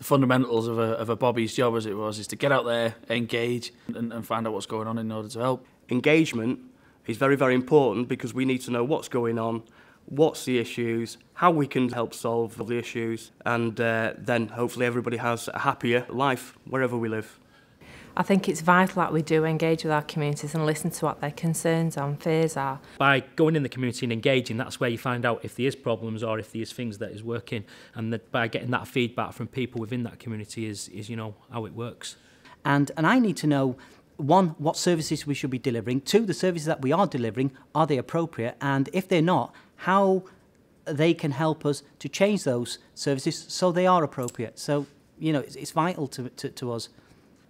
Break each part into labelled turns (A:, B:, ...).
A: the fundamentals of a Bobby's job, as it was, is to get out there, engage, and find out what's going on in order to help.
B: Engagement is very, very important because we need to know what's going on, what's the issues, how we can help solve the issues, and then hopefully everybody has a happier life wherever we live.
C: I think it's vital that we do engage with our communities and listen to what their concerns and fears are.
D: By going in the community and engaging, that's where you find out if there is problems or if there is things that is working, and that by getting that feedback from people within that community is you know, how it works.
E: And I need to know, one, what services we should be delivering, two, the services that we are delivering, are they appropriate, and if they're not, how they can help us to change those services so they are appropriate. So, you know, it's vital to us.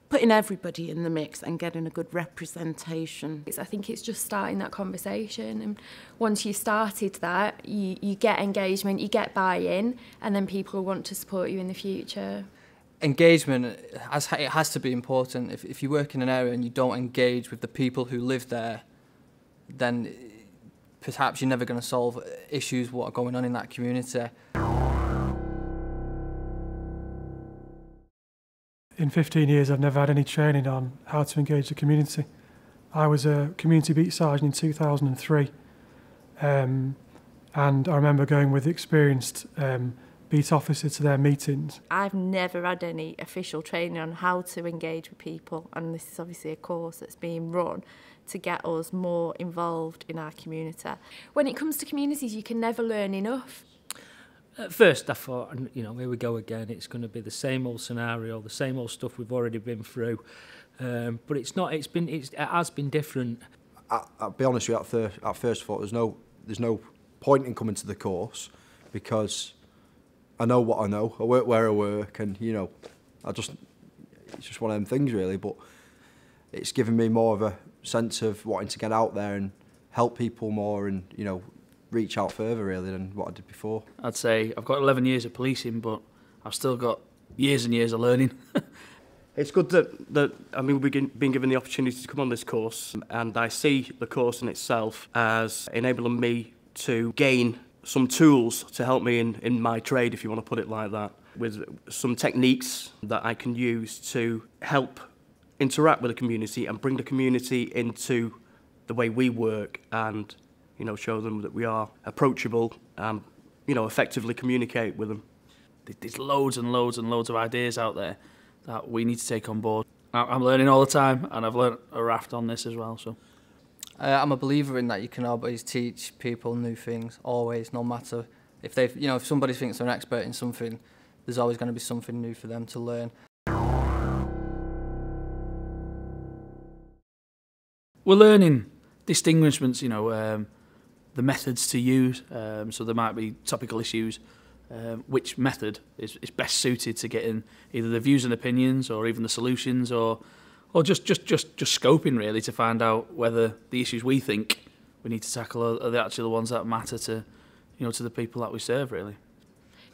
F: Putting everybody in the mix and getting a good representation.
G: I think it's just starting that conversation, and once you've started that, you get engagement, you get buy-in, and then people will want to support you in the future.
H: Engagement, it has to be important. If you work in an area and you don't engage with the people who live there, then perhaps you're never going to solve issues what are going on in that community.
I: In 15 years, I've never had any training on how to engage the community. I was a community beat sergeant in 2003, and I remember going with experienced beat officers to their meetings.
F: I've never had any official training on how to engage with people, and this is obviously a course that's being run to get us more involved in our community.
G: When it comes to communities, you can never learn enough.
D: At first I thought, you know, here we go again, it's going to be the same old scenario, the same old stuff we've already been through, but it's not, it has been different.
J: I'll be honest with you, at first I thought there's no point in coming to the course because I know what I know, I work where I work, and you know, it's just one of them things really, but it's given me more of a sense of wanting to get out there and help people more and, you know, reach out further really than what I did before.
A: I'd say I've got 11 years of policing, but I've still got years and years of learning.
B: It's good that I mean, we've been given the opportunity to come on this course, and I see the course in itself as enabling me to gain some tools to help me in my trade, if you want to put it like that, with some techniques that I can use to help interact with the community and bring the community into the way we work, and you know, show them that we are approachable and, you know, effectively communicate with them.
A: There's loads and loads and loads of ideas out there that we need to take on board. I'm learning all the time, and I've learned a raft on this as well. So,
H: I'm a believer in that you can always teach people new things, always, no matter if if somebody thinks they're an expert in something, there's always going to be something new for them to learn.
A: We're learning distinguishments, you know, the methods to use, so there might be topical issues, which method is best suited to getting either the views and opinions or even the solutions, or just scoping really to find out whether the issues we think we need to tackle are actually the ones that matter to, you know, to the people that we serve really.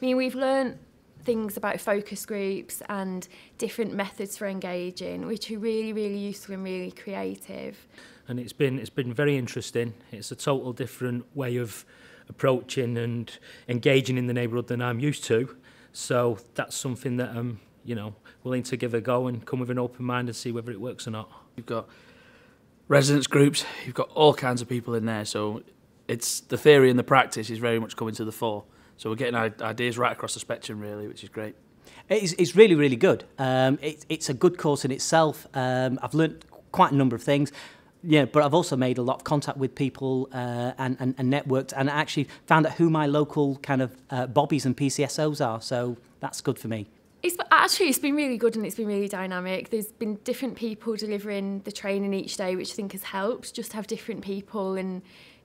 G: I mean, we've learned things about focus groups and different methods for engaging, which are really, really useful and really creative.
D: And it's been very interesting. It's a total different way of approaching and engaging in the neighbourhood than I'm used to. So that's something that I'm, you know, willing to give a go and come with an open mind and see whether it works or not.
A: You've got residents groups, you've got all kinds of people in there, so it's the theory and the practice is very much coming to the fore. So we're getting ideas right across the spectrum really, which is great.
E: It's really, really good. It's a good course in itself. I've learnt quite a number of things. Yeah, but I've also made a lot of contact with people and networked, and actually found out who my local kind of bobbies and PCSOs are, so that's good for me.
G: It's been really good, and it's been really dynamic. There's been different people delivering the training each day, which I think has helped, just have different people and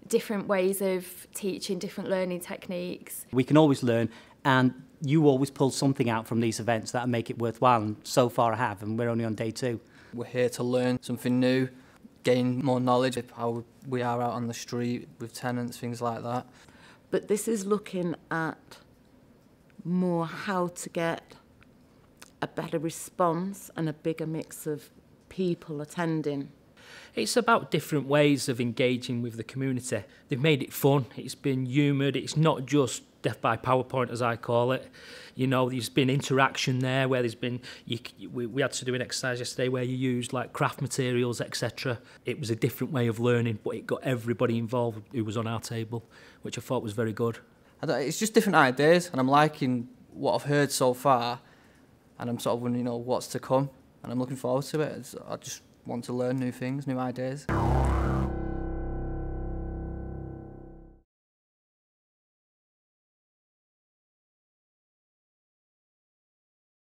G: different ways of teaching, different learning techniques.
E: We can always learn, and you always pull something out from these events that make it worthwhile, and so far I have, and we're only on day 2.
H: We're here to learn something new, gain more knowledge of how we are out on the street with tenants, things like that.
F: But this is looking at more how to get a better response and a bigger mix of people attending.
D: It's about different ways of engaging with the community. They've made it fun, it's been humoured, it's not just death by PowerPoint, as I call it. You know, there's been interaction there where there's been, we had to do an exercise yesterday where you used like craft materials, etc. It was a different way of learning, but it got everybody involved who was on our table, which I thought was very good.
H: It's just different ideas, and I'm liking what I've heard so far, and I'm sort of wondering, you know, what's to come, and I'm looking forward to it. I just want to learn new things, new ideas.